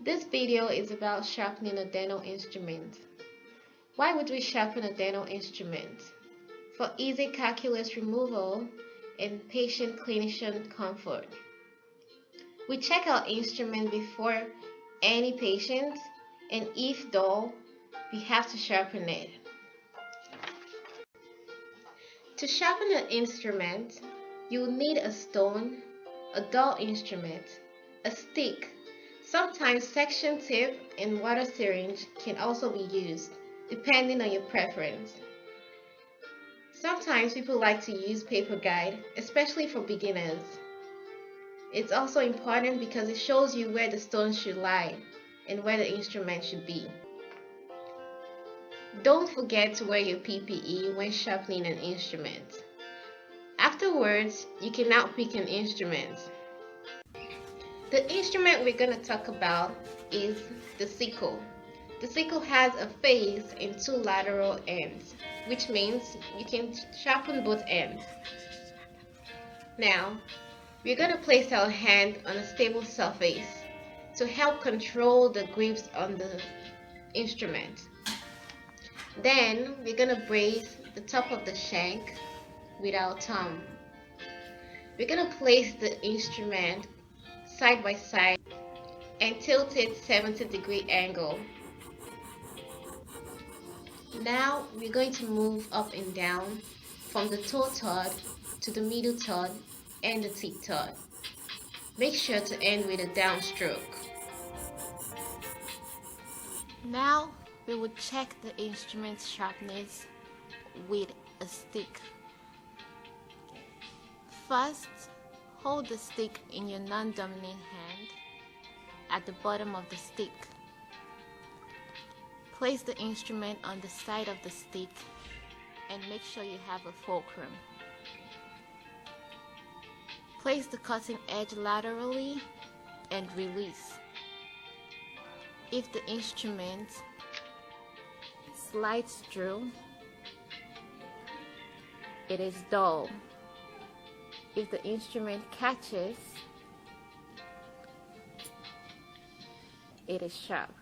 This video is about sharpening a dental instrument. Why would we sharpen a dental instrument? For easy calculus removal and patient clinician comfort. We check our instrument before any patient, and if dull, we have to sharpen it. To sharpen an instrument, you will need a stone, a dull instrument, a stick. Sometimes section tip and water syringe can also be used, depending on your preference. Sometimes people like to use paper guide, especially for beginners. It's also important because it shows you where the stone should lie and where the instrument should be. Don't forget to wear your PPE when sharpening an instrument. Afterwards, you can now pick an instrument. The instrument we're going to talk about is the sickle. The sickle has a face and two lateral ends, which means you can sharpen both ends. Now, we're going to place our hand on a stable surface to help control the grips on the instrument. Then, we're going to brace the top of the shank with our thumb. We're going to place the instrument side by side and tilt it 70-degree angle. Now we're going to move up and down from the toe third to the middle third and the tip third. Make sure to end with a downstroke. Now we will check the instrument's sharpness with a stick. First, hold the stick in your non-dominant hand at the bottom of the stick. Place the instrument on the side of the stick and make sure you have a fulcrum. Place the cutting edge laterally and release. If the instrument slides through, it is dull. If the instrument catches, it is sharp.